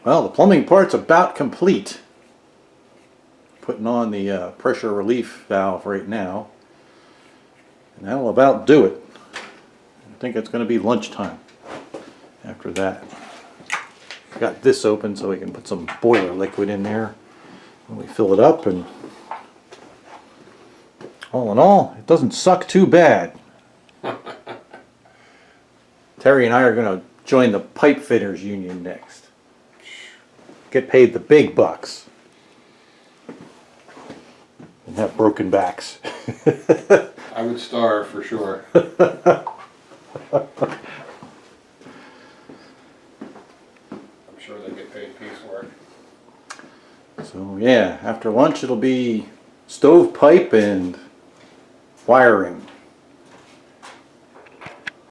Well, the plumbing part's about complete. Putting on the pressure relief valve right now. And that'll about do it. I think it's going to be lunchtime after that. Got this open so we can put some boiler liquid in there when we fill it up, and all in all, it doesn't suck too bad. Terry and I are going to join the pipe fitters union next. Get paid the big bucks. And have broken backs. I would starve for sure. I'm sure they get paid piecework. So yeah, after lunch it'll be stovepipe and wiring.